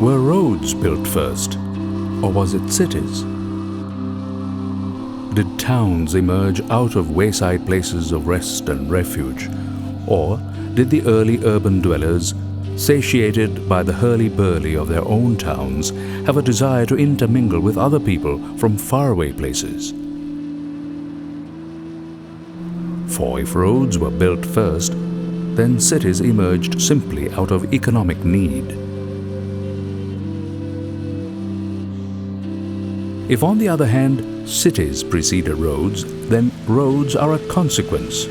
Were roads built first, or was it cities? Did towns emerge out of wayside places of rest and refuge, or did the early urban dwellers, satiated by the hurly-burly of their own towns, have a desire to intermingle with other people from faraway places? For if roads were built first, then cities emerged simply out of economic need. If, on the other hand, cities preceded roads, then roads are a consequence,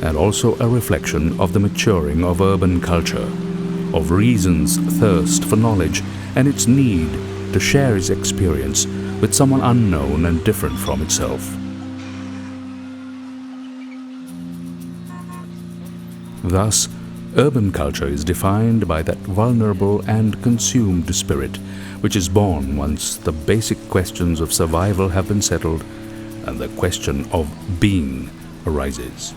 and also a reflection of the maturing of urban culture, of reason's thirst for knowledge and its need to share its experience with someone unknown and different from itself. Thus, urban culture is defined by that vulnerable and consumed spirit which is born once the basic questions of survival have been settled and the question of being arises.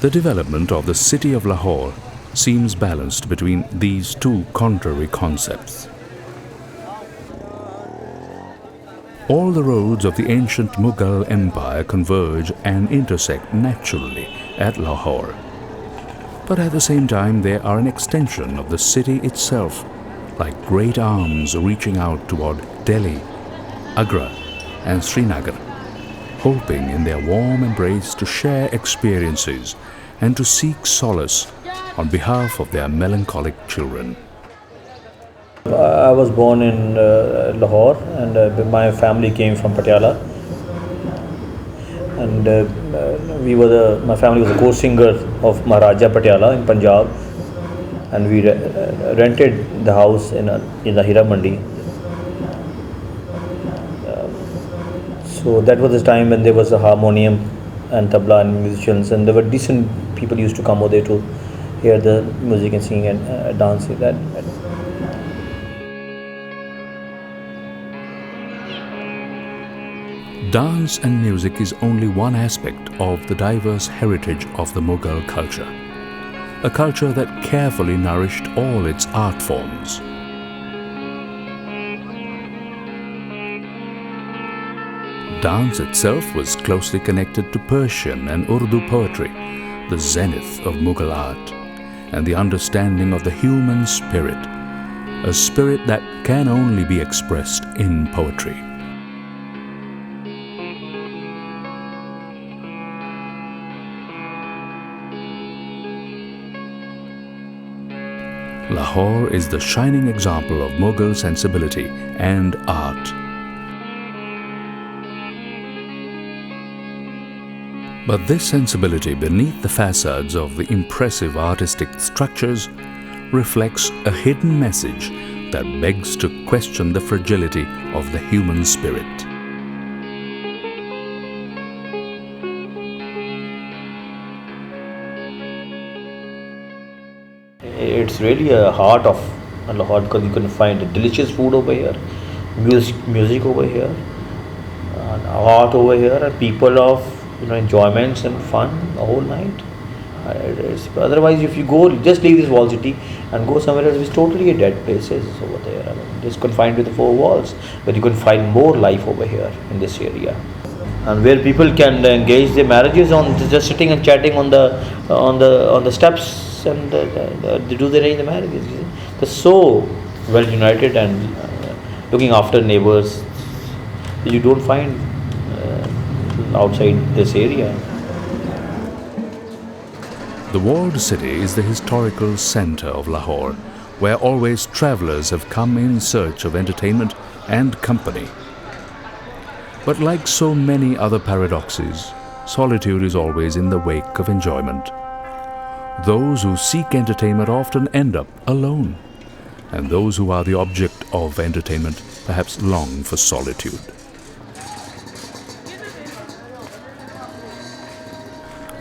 The development of the city of Lahore seems balanced between these two contrary concepts. All the roads of the ancient Mughal Empire converge and intersect naturally at Lahore. But at the same time, they are an extension of the city itself, like great arms reaching out toward Delhi, Agra, and Srinagar, hoping in their warm embrace to share experiences and to seek solace on behalf of their melancholic children. I was born in Lahore, and my family came from Patiala. And my family was a co-singer of Maharaja Patiala in Punjab, and we rented the house in the Hira Mandi. So that was the time when there was a harmonium and tabla and musicians, and there were decent people used to come over there to hear the music and sing and dance with that. Dance and music is only one aspect of the diverse heritage of the Mughal culture, a culture that carefully nourished all its art forms. Dance itself was closely connected to Persian and Urdu poetry, the zenith of Mughal art, and the understanding of the human spirit, a spirit that can only be expressed in poetry. Lahore is the shining example of Mughal sensibility and art. But this sensibility beneath the facades of the impressive artistic structures reflects a hidden message that begs to question the fragility of the human spirit. It's really a heart of Lahore because you can find delicious food over here, music over here, and art over here, and people of enjoyments and fun the whole night. Otherwise, if you go, just leave this wall city and go somewhere else, it's totally a dead places over there. Just confined with the four walls, but you can find more life over here in this area, and where people can engage their marriages on just sitting and chatting on the steps. And they do arrange the marriages. They're so well united and looking after neighbors. You don't find outside this area. The walled city is the historical center of Lahore, where always travelers have come in search of entertainment and company. But like so many other paradoxes, solitude is always in the wake of enjoyment. Those who seek entertainment often end up alone, and those who are the object of entertainment perhaps long for solitude.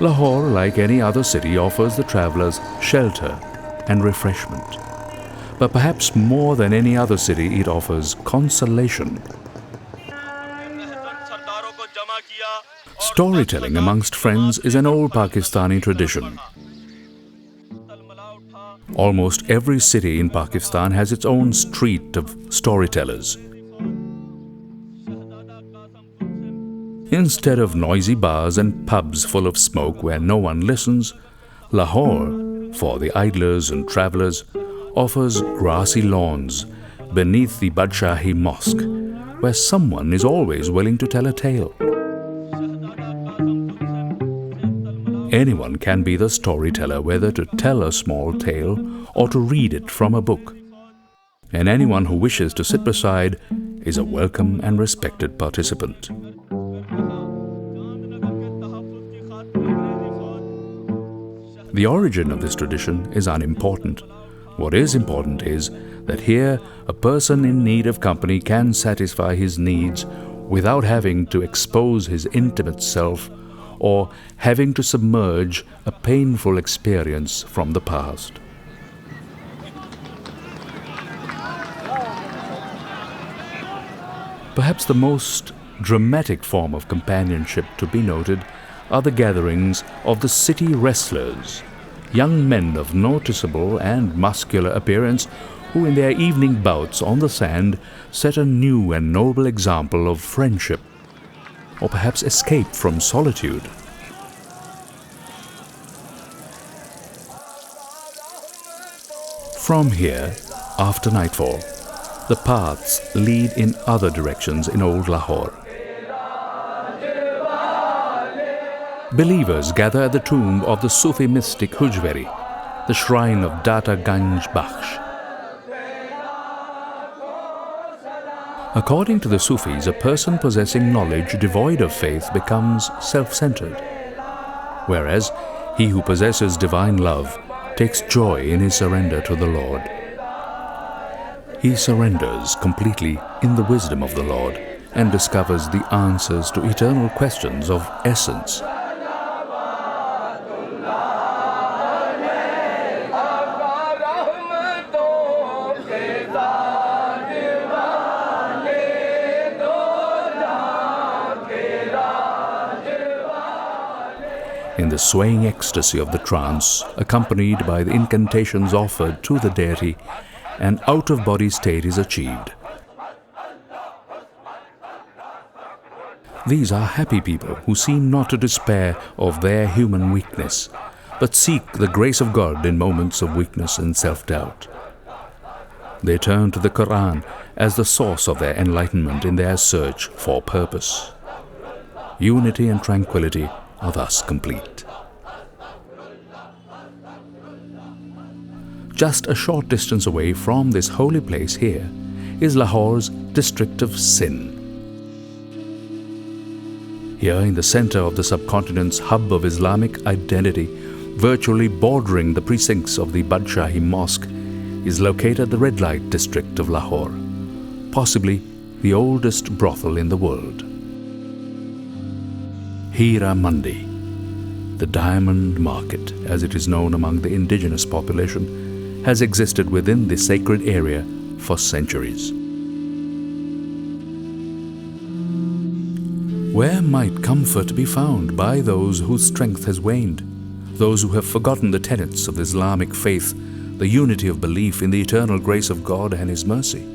Lahore, like any other city, offers the travelers shelter and refreshment. But perhaps more than any other city, it offers consolation. Storytelling amongst friends is an old Pakistani tradition. Almost every city in Pakistan has its own street of storytellers. Instead of noisy bars and pubs full of smoke where no one listens, Lahore, for the idlers and travellers, offers grassy lawns beneath the Badshahi Mosque, where someone is always willing to tell a tale. Anyone can be the storyteller, whether to tell a small tale or to read it from a book. And anyone who wishes to sit beside is a welcome and respected participant. The origin of this tradition is unimportant. What is important is that here a person in need of company can satisfy his needs without having to expose his intimate self or having to submerge a painful experience from the past. Perhaps the most dramatic form of companionship to be noted are the gatherings of the city wrestlers, young men of noticeable and muscular appearance who in their evening bouts on the sand set a new and noble example of friendship, or perhaps escape from solitude. From here, after nightfall, the paths lead in other directions in old Lahore. Believers gather at the tomb of the Sufi mystic Hujweri, the shrine of Data Ganj Bakhsh. According to the Sufis, a person possessing knowledge devoid of faith becomes self-centered, whereas he who possesses divine love takes joy in his surrender to the Lord. He surrenders completely in the wisdom of the Lord and discovers the answers to eternal questions of essence. In the swaying ecstasy of the trance, accompanied by the incantations offered to the deity, an out-of-body state is achieved. These are happy people who seem not to despair of their human weakness, but seek the grace of God in moments of weakness and self-doubt. They turn to the Quran as the source of their enlightenment in their search for purpose. Unity and tranquility are thus complete. Just a short distance away from this holy place here is Lahore's district of Sin. Here in the center of the subcontinent's hub of Islamic identity, virtually bordering the precincts of the Badshahi Mosque, is located the red light district of Lahore, possibly the oldest brothel in the world. Hira Mandi, the diamond market as it is known among the indigenous population, has existed within the sacred area for centuries. Where might comfort be found by those whose strength has waned, those who have forgotten the tenets of the Islamic faith, the unity of belief in the eternal grace of God and His mercy?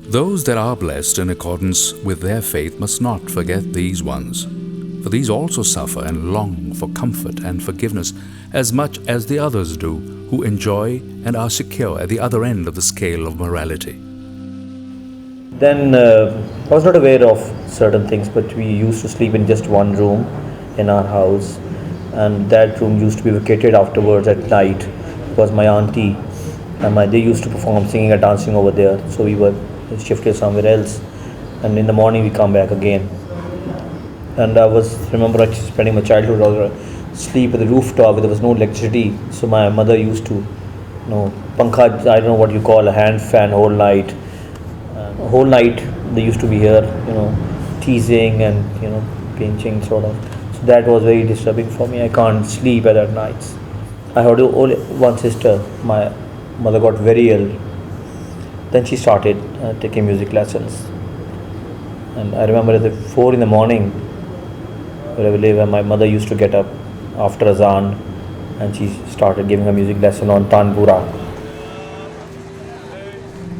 Those that are blessed in accordance with their faith must not forget these ones, for these also suffer and long for comfort and forgiveness as much as the others do who enjoy and are secure at the other end of the scale of morality. Then I was not aware of certain things, but we used to sleep in just one room in our house, and that room used to be vacated afterwards at night because my auntie and they used to perform singing and dancing over there, so we were shifted somewhere else, and in the morning we come back again. And I remember actually spending my childhood sleep at the rooftop where there was no electricity, so my mother used to pankha, I don't know what you call a hand fan, whole night they used to be here, teasing and pinching sort of. So that was very disturbing for me. I can't sleep at nights. I had only one sister. My mother got very ill. Then she started taking music lessons. And I remember at 4 in the morning, where my mother used to get up after Azan and she started giving a music lesson on Tanpura.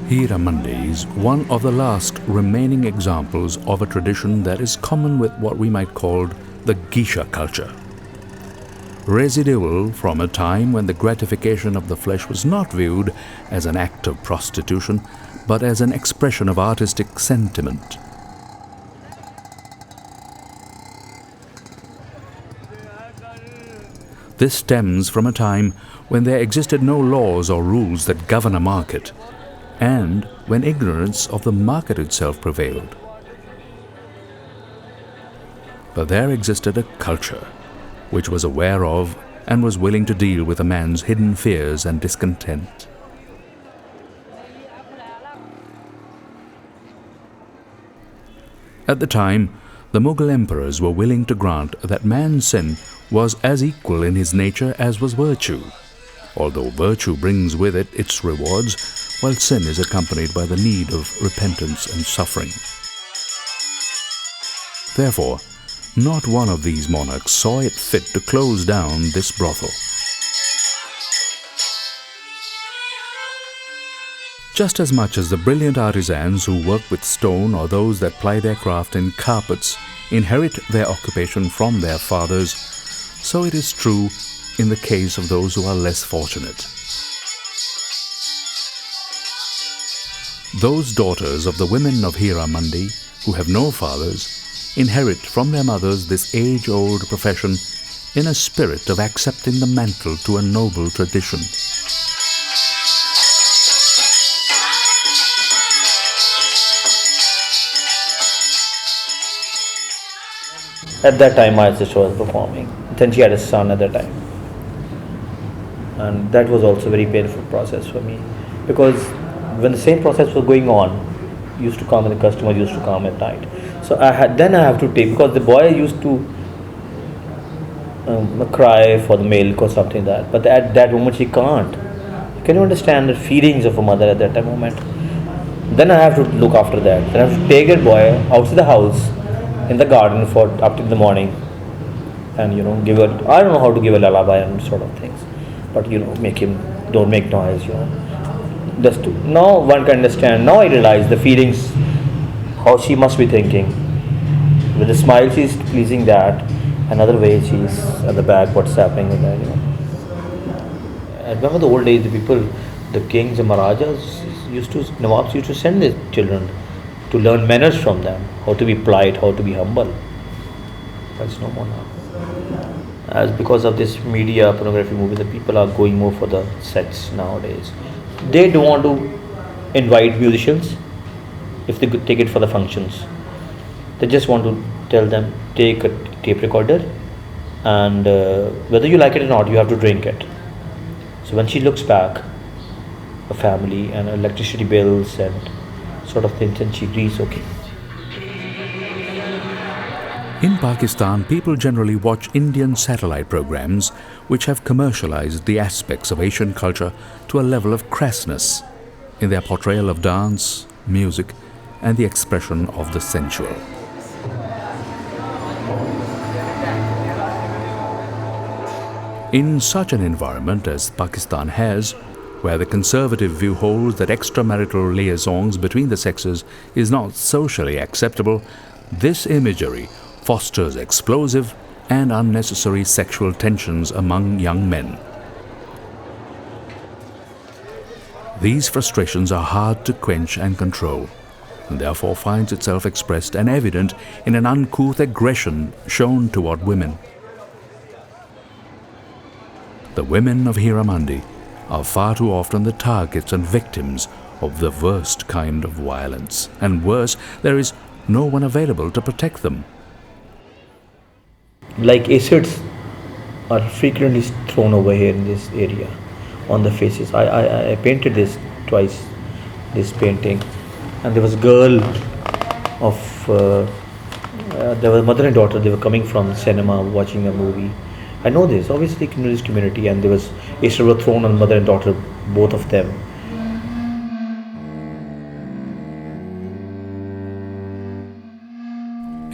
Hira Mandi is one of the last remaining examples of a tradition that is common with what we might call the geisha culture. Residual from a time when the gratification of the flesh was not viewed as an act of prostitution, but as an expression of artistic sentiment. This stems from a time when there existed no laws or rules that govern a market, and when ignorance of the market itself prevailed. But there existed a culture which was aware of and was willing to deal with a man's hidden fears and discontent. At the time, the Mughal emperors were willing to grant that man's sin was as equal in his nature as was virtue, although virtue brings with it its rewards, while sin is accompanied by the need of repentance and suffering. Therefore, not one of these monarchs saw it fit to close down this brothel. Just as much as the brilliant artisans who work with stone or those that ply their craft in carpets inherit their occupation from their fathers, so it is true in the case of those who are less fortunate. Those daughters of the women of Hira Mandi who have no fathers inherit from their mothers this age-old profession in a spirit of accepting the mantle to a noble tradition. At that time, my sister was performing. Then she had a son at that time. And that was also a very painful process for me. Because when the same process was going on, used to come and the customer used to come at night. So I have to take, because the boy used to cry for the milk or something like that. But at that moment she can't. Can you understand the feelings of a mother at that moment? Then I have to look after that. Then I have to take that boy outside the house, in the garden for up till the morning, and give a, I don't know how to give a lullaby and sort of things, but make him, don't make noise, just to, now one can understand. Now I realize the feelings, how she must be thinking. With a smile she's pleasing that, another way she's at the back what's happening with that. I remember the old days, the people, the kings and maharajas Nawabs used to send their children to learn manners from them, how to be polite, how to be humble. That's no more now. As because of this media, pornography movie, the people are going more for the sets nowadays. They don't want to invite musicians if they could take it for the functions. They just want to tell them, take a tape recorder, and whether you like it or not, you have to drink it. So when she looks back, a family and electricity bills and sort of things, and she agrees, okay. In Pakistan, people generally watch Indian satellite programs which have commercialized the aspects of Asian culture to a level of crassness in their portrayal of dance, music, and the expression of the sensual. In such an environment as Pakistan has, where the conservative view holds that extramarital liaisons between the sexes is not socially acceptable, this imagery fosters explosive and unnecessary sexual tensions among young men. These frustrations are hard to quench and control, and therefore finds itself expressed and evident in an uncouth aggression shown toward women. The women of Hira Mandi are far too often the targets and victims of the worst kind of violence, and worse, there is no one available to protect them. Like acids are frequently thrown over here in this area on the faces. I painted this twice, this painting, and there was a girl of there was a mother and daughter. They were coming from cinema watching a movie. I know this, obviously in this community, and there was acids were thrown on mother and daughter, both of them.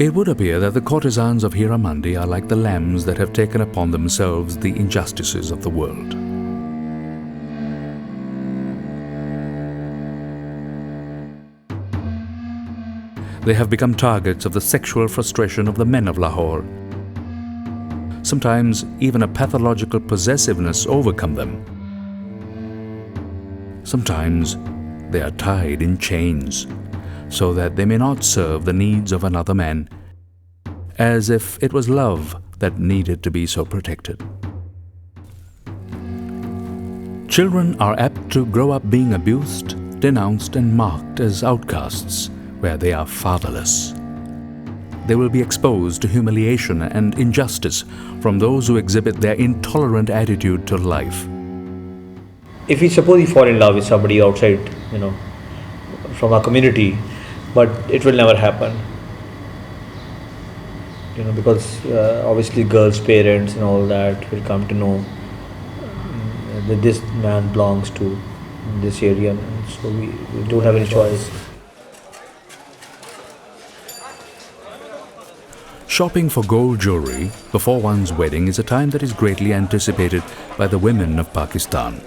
It would appear that the courtesans of Hira Mandi are like the lambs that have taken upon themselves the injustices of the world. They have become targets of the sexual frustration of the men of Lahore. Sometimes even a pathological possessiveness overcomes them. Sometimes they are tied in chains so that they may not serve the needs of another man, as if it was love that needed to be so protected. Children are apt to grow up being abused, denounced and marked as outcasts where they are fatherless. They will be exposed to humiliation and injustice from those who exhibit their intolerant attitude to life. If we suppose you fall in love with somebody outside, from our community, but it will never happen, because obviously girls' parents and all that will come to know that this man belongs to this area, and so we don't have any choice. Shopping for gold jewelry before one's wedding is a time that is greatly anticipated by the women of Pakistan.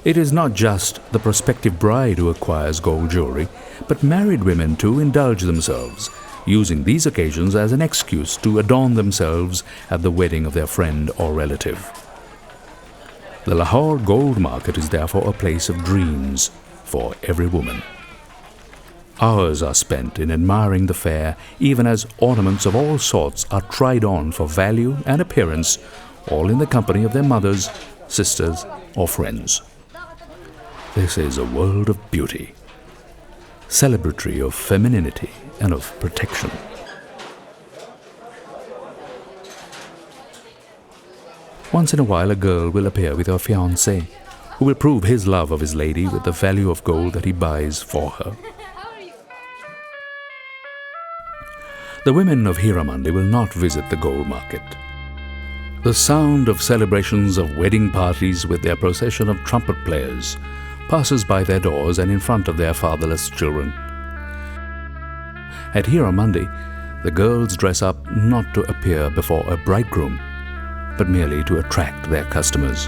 It is not just the prospective bride who acquires gold jewelry, but married women too indulge themselves, using these occasions as an excuse to adorn themselves at the wedding of their friend or relative. The Lahore Gold Market is therefore a place of dreams for every woman. Hours are spent in admiring the fair, even as ornaments of all sorts are tried on for value and appearance, all in the company of their mothers, sisters, or friends. This is a world of beauty, celebratory of femininity and of protection. Once in a while a girl will appear with her fiancé, who will prove his love of his lady with the value of gold that he buys for her. The women of Hira Mandi will not visit the gold market. The sound of celebrations of wedding parties with their procession of trumpet players passes by their doors and in front of their fatherless children. At Hira Mandi, the girls dress up not to appear before a bridegroom, but merely to attract their customers.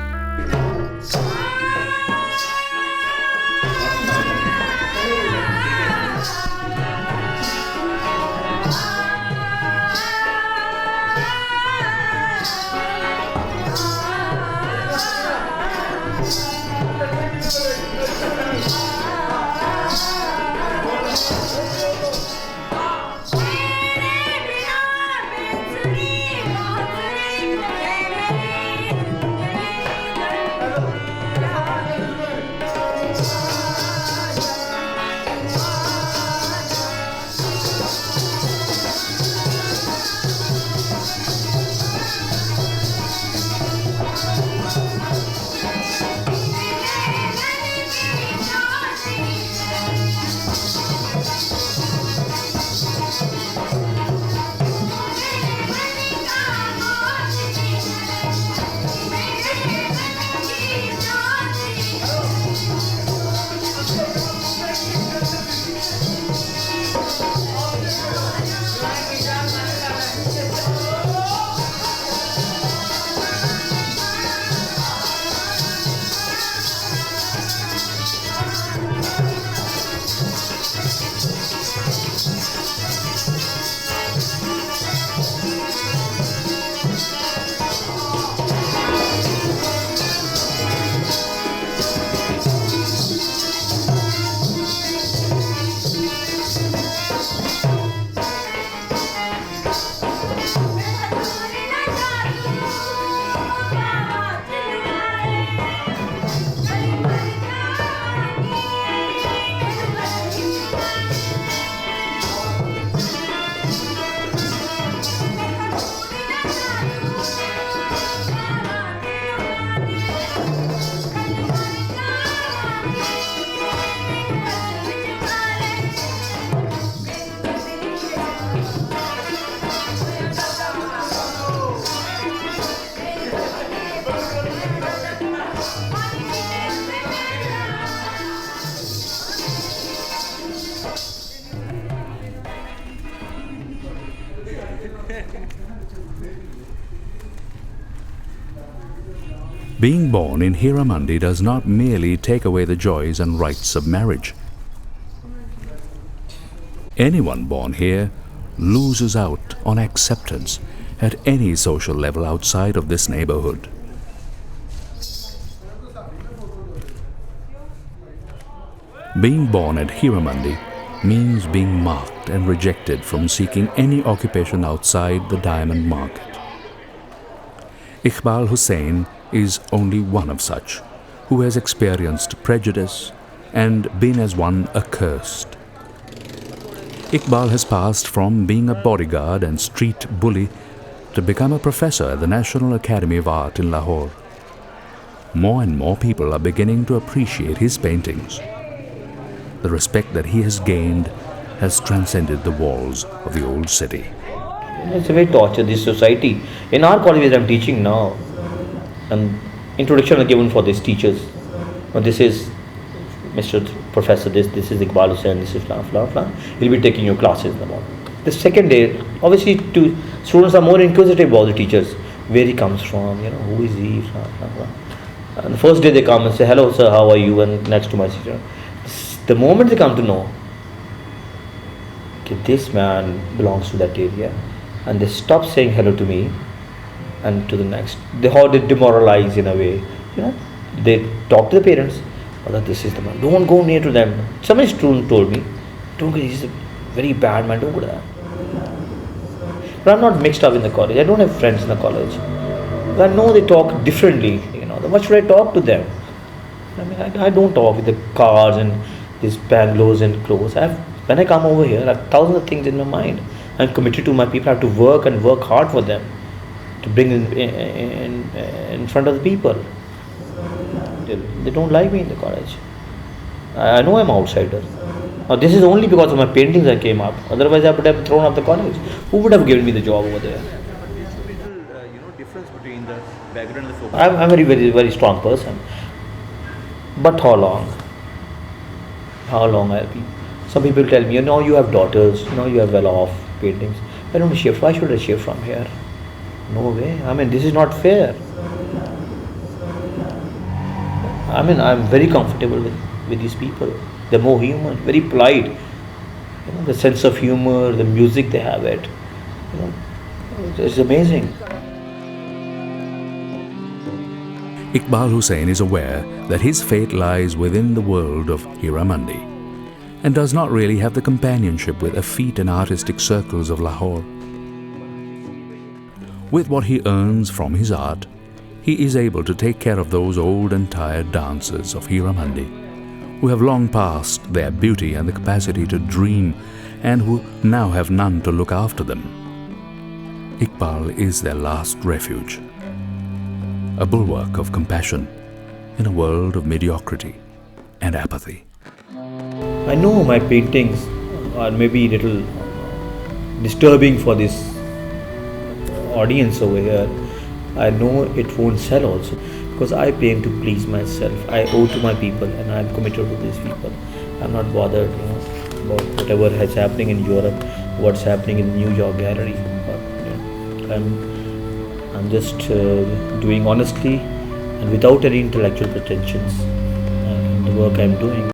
Being born in Hiramandi does not merely take away the joys and rights of marriage. Anyone born here loses out on acceptance at any social level outside of this neighborhood. Being born at Hiramandi means being marked and rejected from seeking any occupation outside the diamond market. Iqbal Hussain is only one of such, who has experienced prejudice and been as one accursed. Iqbal has passed from being a bodyguard and street bully to become a professor at the National Academy of Art in Lahore. More and more people are beginning to appreciate his paintings. The respect that he has gained has transcended the walls of the old city. It's a very torture, this society. In our college I'm teaching now, and introduction are given for these teachers. Now, this is Mr. Professor, this is Iqbal Hussain, this is flan. He'll be taking your classes in the morning. The second day, obviously, students are more inquisitive about the teachers. Where he comes from, who is he, And the first day they come and say, hello sir, how are you? And next to my teacher. The moment they come to know, okay, this man belongs to that area, and they stop saying hello to me and to the next. How they demoralize in a way. They talk to the parents, oh, this is the man. Don't go near to them. Somebody student told me, don't go, he's a very bad man, don't go to that. But I'm not mixed up in the college. I don't have friends in the college. But I know they talk differently. What should I talk to them? I don't talk with the cars and these bangalows and clothes. When I come over here, I have thousands of things in my mind. I'm committed to my people. I have to work and work hard for them to bring in front of the people. They don't like me in the college. I know I'm an outsider. Now this is only because of my paintings I came up. Otherwise I would have thrown up the college. Who would have given me the job over there? Difference between the background and the focus. I'm a very, very, very strong person. But how long? How long I'll be? Some people tell me, you have daughters, you have well-off paintings. I don't shift. Why should I shift from here? No way. This is not fair. I'm very comfortable with these people. They're more human, very polite. The sense of humor, the music they have it. It's amazing. Iqbal Hussain is aware that his fate lies within the world of Hiramandi and does not really have the companionship with effete and artistic circles of Lahore. With what he earns from his art, he is able to take care of those old and tired dancers of Hiramandi who have long passed their beauty and the capacity to dream and who now have none to look after them. Iqbal is their last refuge, a bulwark of compassion in a world of mediocrity and apathy. I know my paintings are maybe a little disturbing for this audience over here. I know it won't sell also because I paint to please myself. I owe to my people and I'm committed to these people. I'm not bothered about whatever is happening in Europe, what's happening in New York Gallery. But, I'm just doing honestly and without any intellectual pretensions the work I'm doing.